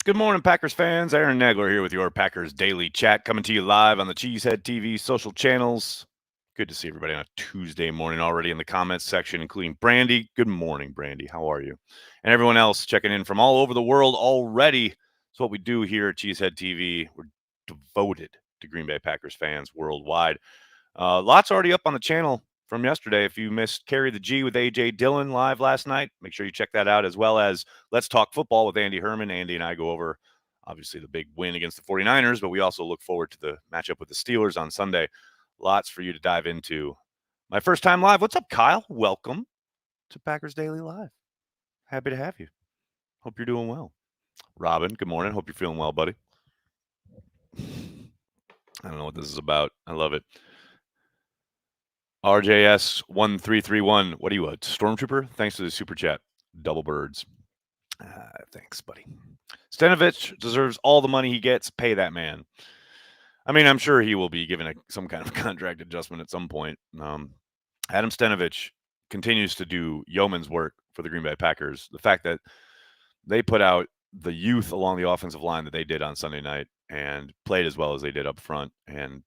Good morning, Packers fans. Aaron Nagler here with your Packers Daily Chat, coming to you live on the Cheesehead TV social channels. Good to see everybody on a Tuesday morning already in the comments section, including Brandy. Good morning, Brandy. How are you? And everyone else checking in from all over the world already. It's what we do here at Cheesehead TV. We're devoted to Green Bay Packers fans worldwide. Lots already up on the channel from yesterday. If you missed Carry the G with A.J. Dillon live last night, make sure you check that out, as well as Let's Talk Football with Andy Herman. Andy and I go over, obviously, the big win against the 49ers, but we also look forward to the matchup with the Steelers on Sunday. Lots for you to dive into. My first time live. What's up, Kyle? Welcome to Packers Daily Live. Happy to have you. Hope you're doing well. Robin, good morning. Hope you're feeling well, buddy. I don't know what this is about. I love it. RJS1331. What are you, a stormtrooper? Thanks for the super chat. Double birds. Thanks, buddy. Stenavich deserves all the money he gets. Pay that man. I mean, I'm sure he will be given some kind of contract adjustment at some point. Adam Stenavich continues to do yeoman's work for the Green Bay Packers. The fact that they put out the youth along the offensive line that they did on Sunday night and played as well as they did up front and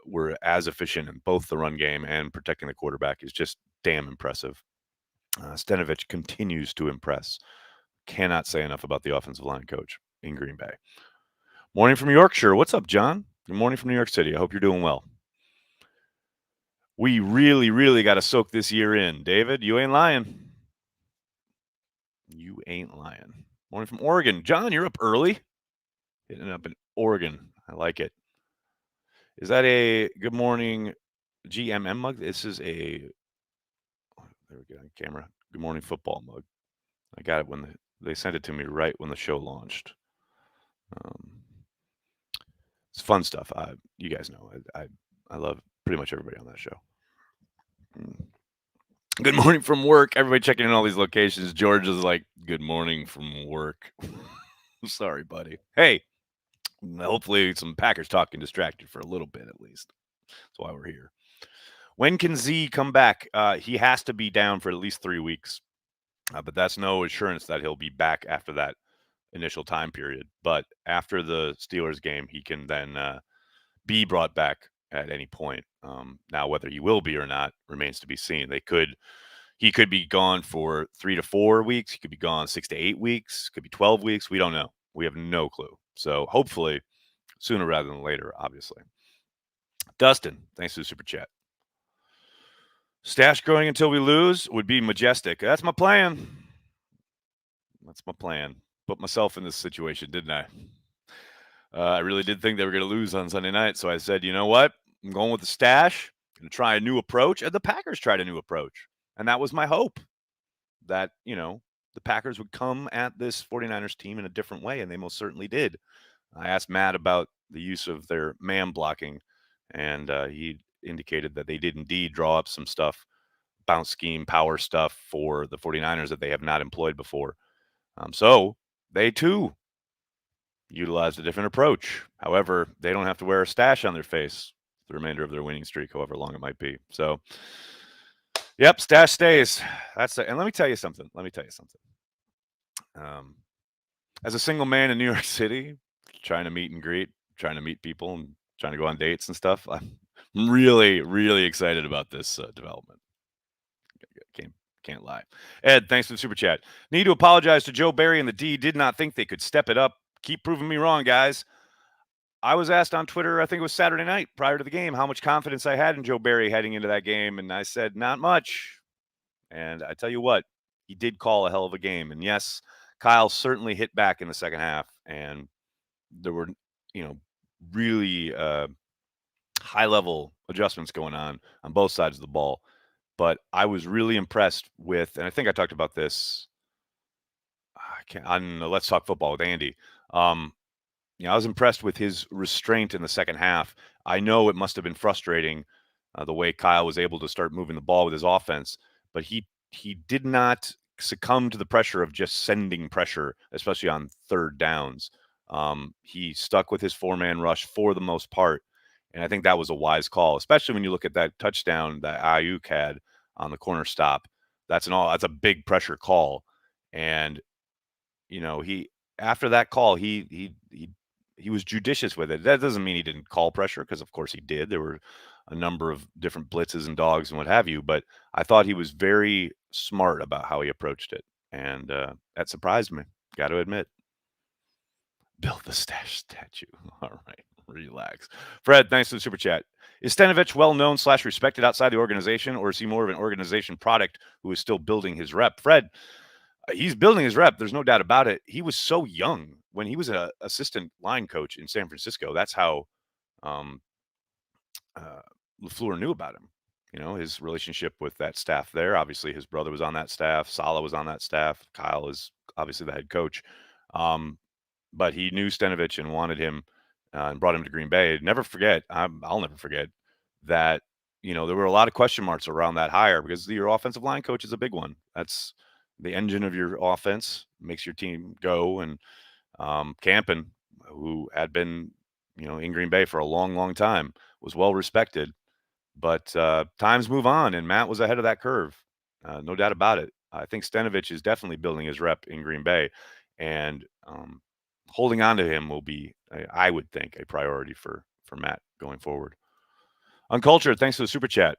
were as efficient in both the run game and protecting the quarterback is just damn impressive. Stenavich continues to impress. Cannot say enough about the offensive line coach in Green Bay. Morning from Yorkshire. What's up, John? Good morning from New York City. I hope you're doing well. We really, really got to soak this year in. David, you ain't lying. You ain't lying. Morning from Oregon. John, you're up early. Hitting up in Oregon. I like it. Is that a good morning GMM mug? This is a, there we go, camera. Good morning football mug. I got it when they sent it to me right when the show launched. It's fun stuff. You guys know I love pretty much everybody on that show. Good morning from work. Everybody checking in all these locations. George is like, good morning from work. Sorry, buddy. Hey, hopefully some Packers talk can distract you for a little bit at least. That's why we're here. When can Z come back? He has to be down for at least 3 weeks, but that's no assurance that he'll be back after that initial time period. But after the Steelers game, he can then be brought back at any point. Now, whether he will be or not remains to be seen. He could be gone for 3 to 4 weeks. He could be gone 6 to 8 weeks. Could be 12 weeks. We don't know. We have no clue. So hopefully sooner rather than later, obviously. Dustin, thanks for the super chat. Stash growing until we lose would be majestic. That's my plan. That's my plan. Put myself in this situation, didn't I? I really did think they were going to lose on Sunday night. So I said, you know what? I'm going with the stash. I'm going to try a new approach. And the Packers tried a new approach. And that was my hope that, the Packers would come at this 49ers team in a different way. And they most certainly did. I asked Matt about the use of their man blocking. And he indicated that they did indeed draw up some stuff, bounce scheme, power stuff for the 49ers that they have not employed before. So they too utilized a different approach. However, they don't have to wear a stash on their face the remainder of their winning streak, however long it might be. So, yep, stash stays. And let me tell you something. As a single man in New York City, trying to meet and greet, trying to meet people and trying to go on dates and stuff, I'm really, really excited about this development. Can't lie. Ed, thanks for the super chat. Need to apologize to Joe Barry and the D. Did not think they could step it up. Keep proving me wrong, guys. I was asked on Twitter, I think it was Saturday night prior to the game, how much confidence I had in Joe Barry heading into that game. And I said, not much. And I tell you what, he did call a hell of a game. And yes, Kyle certainly hit back in the second half. And there were, really high-level adjustments going on both sides of the ball. But I was really impressed with, and I think I talked about this on Let's Talk Football with Andy. I was impressed with his restraint in the second half. I know it must have been frustrating the way Kyle was able to start moving the ball with his offense, but he did not succumb to the pressure of just sending pressure, especially on third downs. He stuck with his four-man rush for the most part, and I think that was a wise call, especially when you look at that touchdown that Ayuk had on the corner stop. That's a big pressure call, and he after that call, he was judicious with it. That doesn't mean he didn't call pressure, because of course he did. There were a number of different blitzes and dogs and what have you, but I thought he was very smart about how he approached it, and that surprised me. Got to admit. Build the stash statue. All right, relax. Fred, thanks for the super chat. Is Stenavich well known / respected outside the organization, or is he more of an organization product who is still building his rep? Fred, he's building his rep. There's no doubt about it. He was so young when he was an assistant line coach in San Francisco. That's how um, uh, LaFleur knew about him. You know, his relationship with that staff there. Obviously, his brother was on that staff. Saleh was on that staff. Kyle is obviously the head coach. Um, but he knew Stenavich and wanted him and brought him to Green Bay. Never forget, I'll never forget that, there were a lot of question marks around that hire, because your offensive line coach is a big one. That's the engine of your offense, makes your team go. And Campen, who had been, in Green Bay for a long, long time, was well respected. But times move on, and Matt was ahead of that curve. No doubt about it. I think Stenavich is definitely building his rep in Green Bay, and holding on to him will be, I would think, a priority for Matt going forward. Uncultured, thanks for the super chat.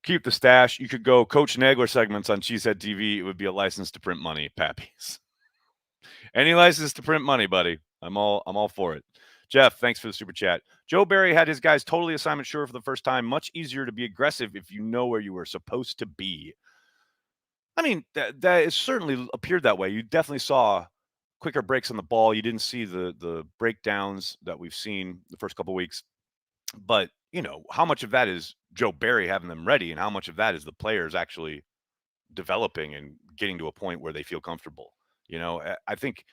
Keep the stash. You could go Coach Nagler segments on Cheesehead TV. It would be a license to print money, Pappies. Any license to print money, buddy. I'm all for it. Jeff, thanks for the super chat. Joe Barry had his guys totally assignment sure for the first time. Much easier to be aggressive if you know where you were supposed to be. I mean, that it certainly appeared that way. You definitely saw quicker breaks on the ball. You didn't see the breakdowns that we've seen the first couple of weeks. But, how much of that is Joe Barry having them ready, and how much of that is the players actually developing and getting to a point where they feel comfortable? I think,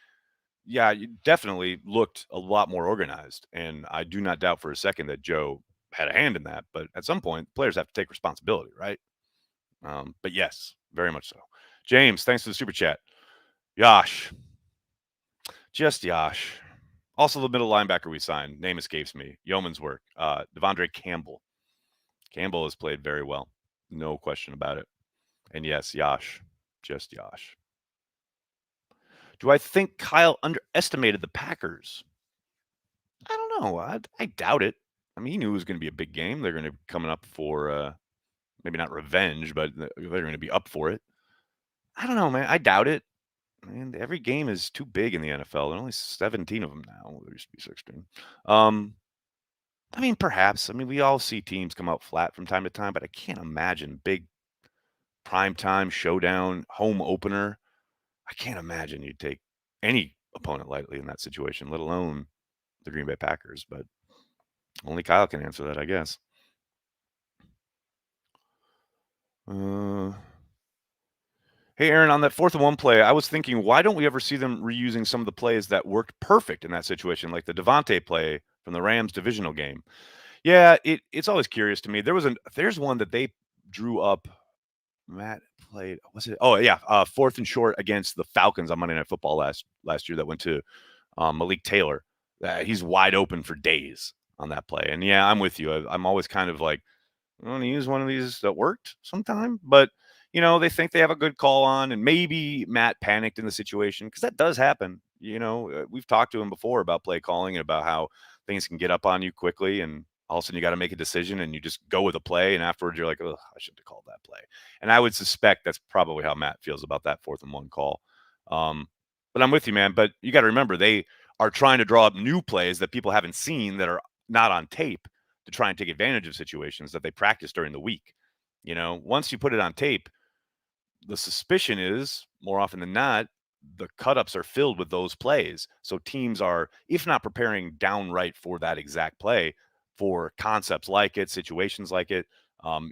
yeah, you definitely looked a lot more organized, and I do not doubt for a second that Joe had a hand in that. But at some point, players have to take responsibility, right? But yes, very much so. James, thanks for the super chat. Yash, just Yash. Also, the middle linebacker we signed, name escapes me. Yeoman's work. Devondre Campbell. Campbell has played very well, no question about it. And yes, Yash, just Yash. Do I think Kyle underestimated the Packers? I don't know. I doubt it. I mean, he knew it was going to be a big game. They're going to be coming up for maybe not revenge, but they're going to be up for it. I don't know, man. I doubt it. Man, every game is too big in the NFL. There are only 17 of them now. There used to be 16. I mean, perhaps. I mean, we all see teams come out flat from time to time, but I can't imagine big primetime showdown home opener. I can't imagine you'd take any opponent lightly in that situation, let alone the Green Bay Packers. But only Kyle can answer that, I guess. Hey, Aaron, on that 4th and 1 play, I was thinking, why don't we ever see them reusing some of the plays that worked perfect in that situation, like the Devontae play from the Rams divisional game? Yeah, it's always curious to me. There's one that they drew up. Matt played. Was it? Oh yeah, 4th and short against the Falcons on Monday Night Football last year. That went to Malik Taylor. He's wide open for days on that play. And yeah, I'm with you. I'm always kind of like, I want to use one of these that worked sometime, but they think they have a good call on, and maybe Matt panicked in the situation, because that does happen. We've talked to him before about play calling and about how things can get up on you quickly, and all of a sudden you got to make a decision and you just go with a play, and afterwards you're like, oh, I shouldn't have called that play. And I would suspect that's probably how Matt feels about that 4th and 1 call. But I'm with you, man. But you got to remember, they are trying to draw up new plays that people haven't seen, that are not on tape, to try and take advantage of situations that they practice during the week. Once you put it on tape, the suspicion is, more often than not, the cut-ups are filled with those plays. So teams are, if not preparing downright for that exact play, for concepts like it, situations like it,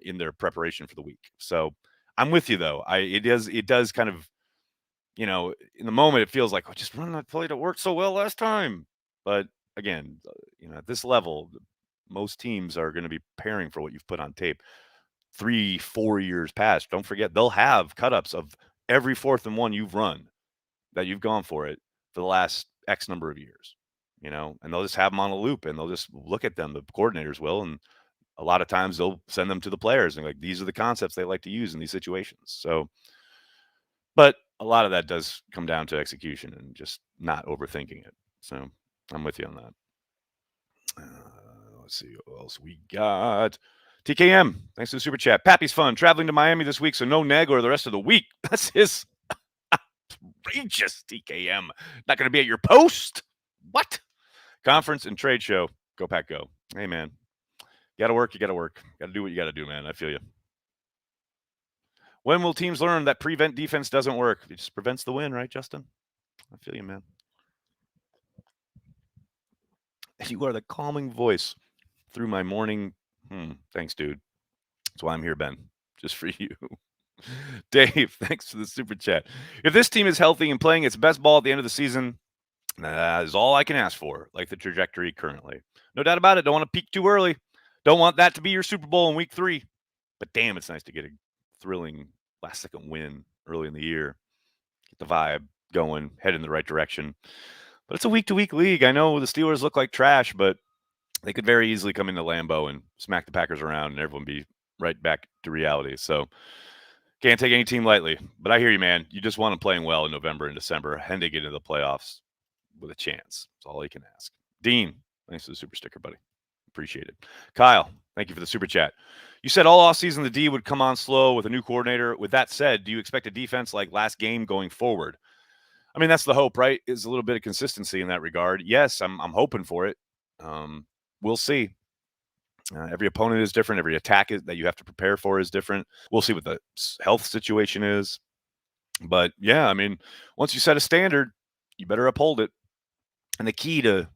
in their preparation for the week. So I'm with you, though. It does kind of, in the moment, it feels like, oh, just run that play that worked so well last time. But again, at this level, most teams are going to be preparing for what you've put on tape 3-4 years past. Don't forget, they'll have cut-ups of every 4th and 1 you've run, that you've gone for it for the last X number of years, and they'll just have them on a loop, and they'll just look at them. The coordinators will, and a lot of times they'll send them to the players and like, these are the concepts they like to use in these situations. So, but a lot of that does come down to execution and just not overthinking it. So I'm with you on that. Let's see what else we got. TKM, thanks for the super chat. Pappy's fun. Traveling to Miami this week, so no neg or the rest of the week. That's his outrageous TKM. Not going to be at your post. What? Conference and trade show. Go Pack Go. Hey, man. You got to work. You got to work. Got to do what you got to do, man. I feel you. When will teams learn that prevent defense doesn't work? It just prevents the win, right, Justin? I feel you, man. You are the calming voice through my morning. Thanks, dude. That's why I'm here, Ben. Just for you. Dave, thanks for the super chat. If this team is healthy and playing its best ball at the end of the season, that is all I can ask for, like the trajectory currently. No doubt about it. Don't want to peak too early. Don't want that to be your Super Bowl in week 3. But damn, it's nice to get a thrilling last-second win early in the year. Get the vibe going, head in the right direction. But it's a week-to-week league. I know the Steelers look like trash, but they could very easily come into Lambeau and smack the Packers around and everyone be right back to reality. So can't take any team lightly. But I hear you, man. You just want them playing well in November and December and to get into the playoffs with a chance. That's all you can ask. Dean, thanks for the super sticker, buddy. Appreciate it. Kyle, thank you for the super chat. You said all offseason the D would come on slow with a new coordinator. With that said, do you expect a defense like last game going forward? I mean, that's the hope, right? Is a little bit of consistency in that regard. Yes, I'm hoping for it. We'll see. Every opponent is different. Every attack that you have to prepare for is different. We'll see what the health situation is. But yeah, I mean, once you set a standard, you better uphold it. And the key to,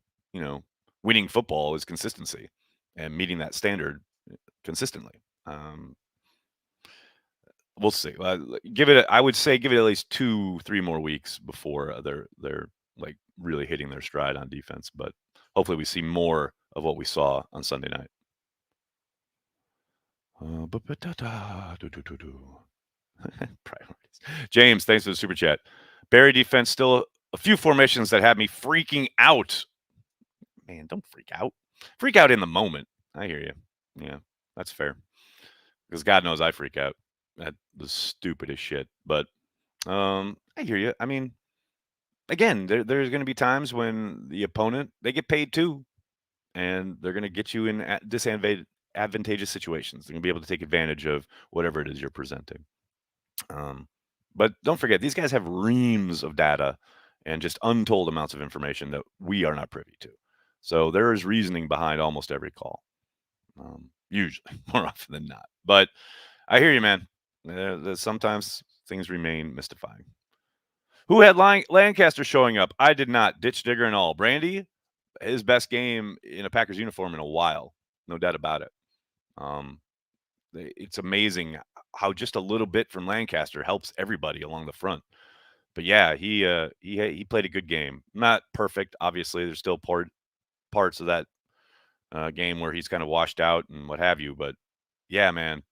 winning football is consistency and meeting that standard consistently. We'll see. I would say give it at least 2-3 more weeks before they're like really hitting their stride on defense. But hopefully we see more of what we saw on Sunday night. Priorities. James, thanks for the super chat. Barry defense still a few formations that had me freaking out. Man, don't freak out. Freak out in the moment. I hear you. Yeah, that's fair. Because God knows I freak out. That was stupid as shit. But I hear you. I mean, again, there's going to be times when the opponent, they get paid too. And they're going to get you in disadvantageous situations. They're going to be able to take advantage of whatever it is you're presenting. But don't forget, these guys have reams of data and just untold amounts of information that we are not privy to. So there is reasoning behind almost every call, usually, more often than not. But I hear you, man. Sometimes things remain mystifying. Who had Lancaster showing up? I did not. Ditch digger and all. Brandy, his best game in a Packers uniform in a while. No doubt about it. It's amazing how just a little bit from Lancaster helps everybody along the front. But yeah, he played a good game. Not perfect, obviously. There's still parts of that game where he's kind of washed out and what have you. But yeah, man,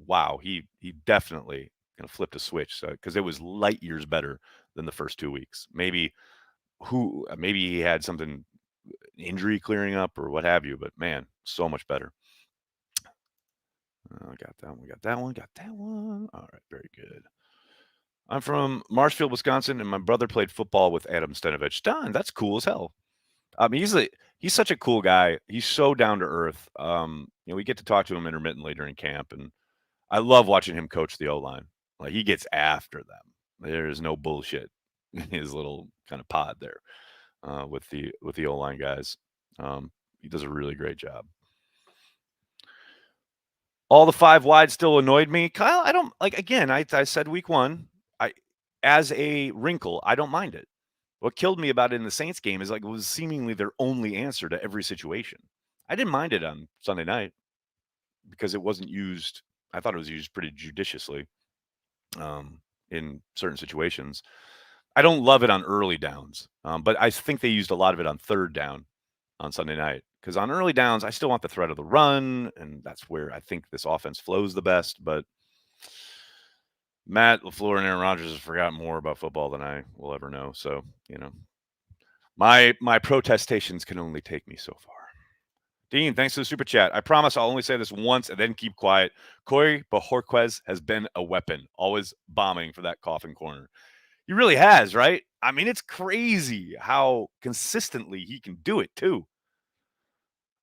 wow, he definitely kind of flipped a switch because it was light years better than the first 2 weeks. Maybe he had something, injury clearing up or what have you. But man, so much better. Got that one. Got that one. Got that one. All right, very good. I'm from Marshfield, Wisconsin, and my brother played football with Adam Stenavich. Don, that's cool as hell. I mean, he's such a cool guy. He's so down to earth. We get to talk to him intermittently during camp, and I love watching him coach the O-line. Like he gets after them. There is no bullshit in his little kind of pod there with the O-line guys. He does a really great job. All the 5 wide still annoyed me. Kyle, I don't like. Again, I said week 1. As a wrinkle, I don't mind it. What killed me about it in the Saints game is like it was seemingly their only answer to every situation. I didn't mind it on Sunday night because it wasn't used. I thought it was used pretty judiciously in certain situations. I don't love it on early downs, but I think they used a lot of it on 3rd down on Sunday night. Because on early downs, I still want the threat of the run, and that's where I think this offense flows the best. But Matt LaFleur and Aaron Rodgers have forgotten more about football than I will ever know. So, my protestations can only take me so far. Dean, thanks for the super chat. I promise I'll only say this once and then keep quiet. Corey Bojorquez has been a weapon, always bombing for that coffin corner. He really has, right? I mean, it's crazy how consistently he can do it too.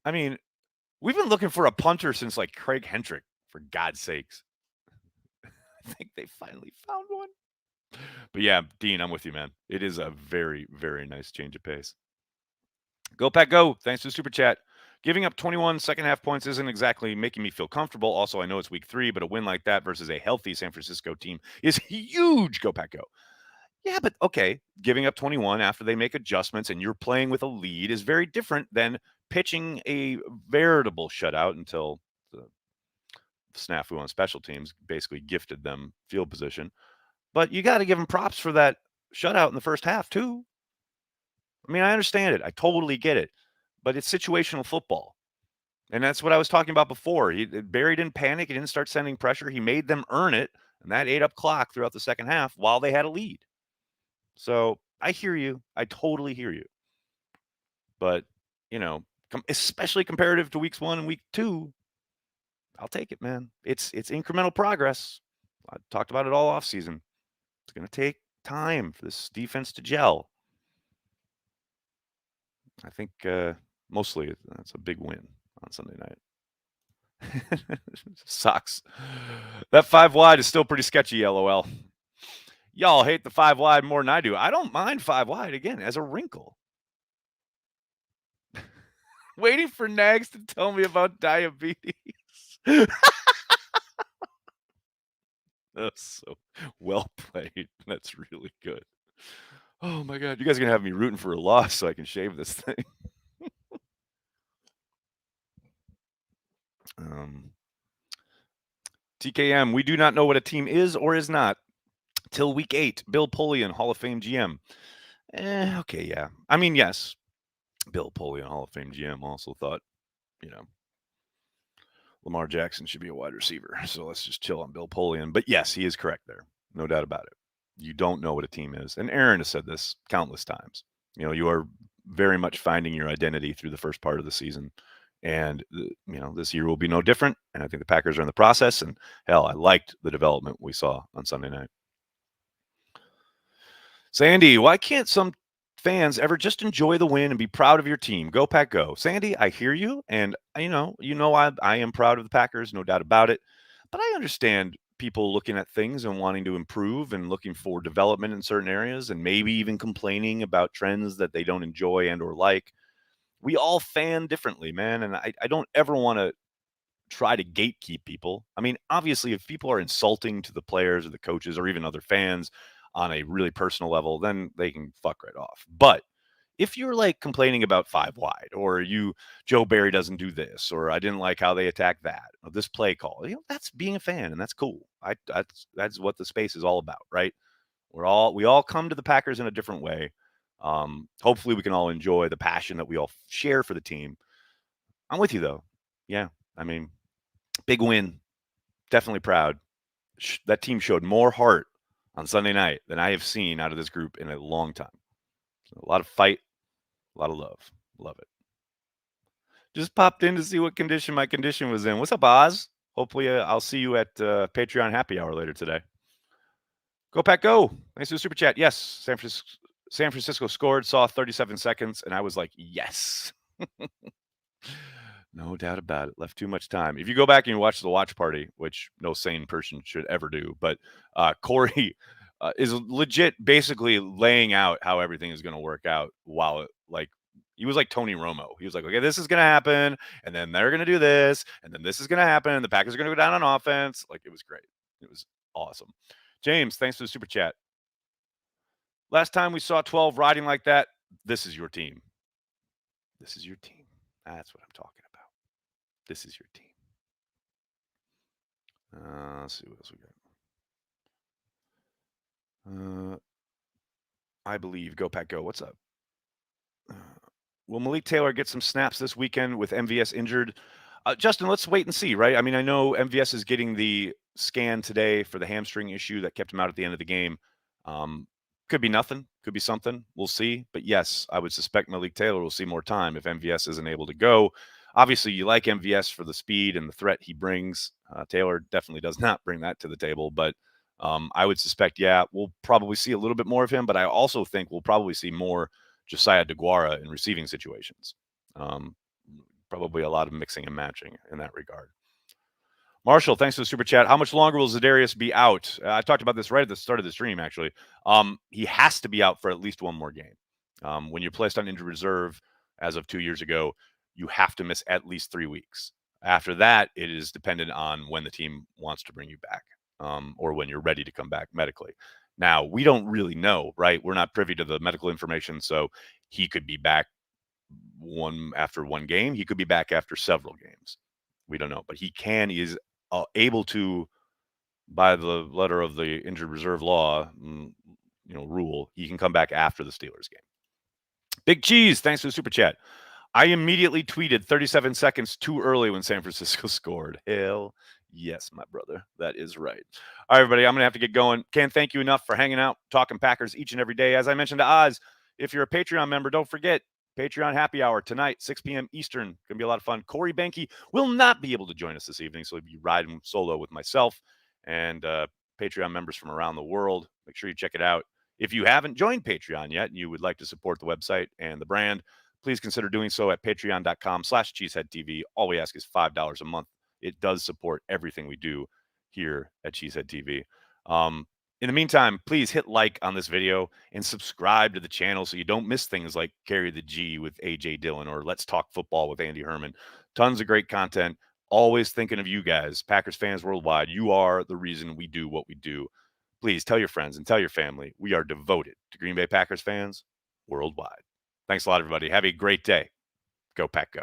I mean, we've been looking for a punter since like Craig Hendrick, for God's sakes. I think they finally found one. But yeah, Dean, I'm with you, man. It is a very, very nice change of pace. Go Pack Go. Thanks for the super chat. Giving up 21 second half points isn't exactly making me feel comfortable. Also, I know it's week 3, but a win like that versus a healthy San Francisco team is huge. Go Pack Go. Yeah, but okay, giving up 21 after they make adjustments and you're playing with a lead is very different than pitching a veritable shutout until the snafu on special teams basically gifted them field position. But you got to give them props for that shutout in the first half, too. I mean, I understand it. I totally get it. But it's situational football. And that's what I was talking about before. Barry didn't panic. He didn't start sending pressure. He made them earn it. And that ate up clock throughout the second half while they had a lead. So I hear you. I totally hear you. But, especially comparative to weeks 1 and week 2, I'll take it, man. It's incremental progress. I talked about it all off season. It's going to take time for this defense to gel. I think mostly that's a big win on Sunday night. Sucks. That 5 wide is still pretty sketchy, LOL. Y'all hate the 5 wide more than I do. I don't mind 5 wide, again, as a wrinkle. Waiting for Nags to tell me about diabetes. That's so well played. That's really good. Oh my God. You guys are going to have me rooting for a loss so I can shave this thing. TKM, we do not know what a team is or is not till week 8. Bill Polian, Hall of Fame GM. Okay, yeah. I mean, yes. Bill Polian, Hall of Fame GM, also thought, Lamar Jackson should be a wide receiver. So let's just chill on Bill Polian. But yes, he is correct there. No doubt about it. You don't know what a team is. And Aaron has said this countless times. You are very much finding your identity through the first part of the season. And, this year will be no different. And I think the Packers are in the process. And hell, I liked the development we saw on Sunday night. Sandy, why can't some fans ever just enjoy the win and be proud of your team? Go Pack Go. Sandy, I hear you. And, I am proud of the Packers, no doubt about it. But I understand people looking at things and wanting to improve and looking for development in certain areas and maybe even complaining about trends that they don't enjoy and or like. We all fan differently, man. And I don't ever want to try to gatekeep people. I mean, obviously, if people are insulting to the players or the coaches or even other fans on a really personal level, then they can fuck right off. But if you're like complaining about 5 wide or Joe Barry doesn't do this, or I didn't like how they attacked that, or this play call, that's being a fan and that's cool. That's what the space is all about, right? We all come to the Packers in a different way. Hopefully we can all enjoy the passion that we all share for the team. I'm with you though. Yeah. I mean, big win. Definitely proud. That team showed more heart on Sunday night than I have seen out of this group in a long time. So a lot of fight, a lot of love. Love it. Just popped in to see what condition my condition was in. What's up, Oz? Hopefully I'll see you at Patreon happy hour later today. Go Pack Go. Thanks for the super chat. Yes, San Francisco scored, saw 37 seconds, and I was like, yes. No doubt about it. Left too much time. If you go back and you watch the watch party, which no sane person should ever do, but Corey is legit basically laying out how everything is going to work out while he was like Tony Romo. He was like, okay, this is going to happen, and then they're going to do this, and then this is going to happen, and the Packers are going to go down on offense. Like, it was great. It was awesome. James, thanks for the super chat. Last time we saw 12 riding like that, this is your team. This is your team. That's what I'm talking about. This is your team. Let's see what else we got. I believe Go Pack Go. What's up? Will Malik Taylor get some snaps this weekend with MVS injured? Justin, let's wait and see, right? I mean, I know MVS is getting the scan today for the hamstring issue that kept him out at the end of the game. Could be nothing. Could be something. We'll see. But yes, I would suspect Malik Taylor will see more time if MVS isn't able to go. Obviously, you like MVS for the speed and the threat he brings. Taylor definitely does not bring that to the table. But I would suspect, we'll probably see a little bit more of him, but I also think we'll probably see more Josiah DeGuara in receiving situations. Probably a lot of mixing and matching in that regard. Marshall, thanks for the super chat. How much longer will Za'Darius be out? I talked about this right at the start of the stream, actually. He has to be out for at least one more game. When you're placed on injured reserve as of 2 years ago, you have to miss at least 3 weeks. After that, it is dependent on when the team wants to bring you back, or when you're ready to come back medically. Now, we don't really know, right? We're not privy to the medical information, so he could be back after one game. He could be back after several games. We don't know, but he is able to, by the letter of the injured reserve law, rule, he can come back after the Steelers game. Big Cheese, thanks for the super chat. I immediately tweeted 37 seconds too early when San Francisco scored. Hell yes, my brother. That is right. All right, everybody, I'm going to have to get going. Can't thank you enough for hanging out, talking Packers each and every day. As I mentioned to Oz, if you're a Patreon member, don't forget, Patreon happy hour tonight, 6 p.m. Eastern. Going to be a lot of fun. Corey Benke will not be able to join us this evening, so he'll be riding solo with myself and Patreon members from around the world. Make sure you check it out. If you haven't joined Patreon yet and you would like to support the website and the brand, please consider doing so at patreon.com/CheeseheadTV. All we ask is $5 a month. It does support everything we do here at Cheesehead TV. In the meantime, please hit like on this video and subscribe to the channel so you don't miss things like Carry the G with AJ Dillon or Let's Talk Football with Andy Herman. Tons of great content. Always thinking of you guys, Packers fans worldwide. You are the reason we do what we do. Please tell your friends and tell your family we are devoted to Green Bay Packers fans worldwide. Thanks a lot, everybody. Have a great day. Go Pack Go.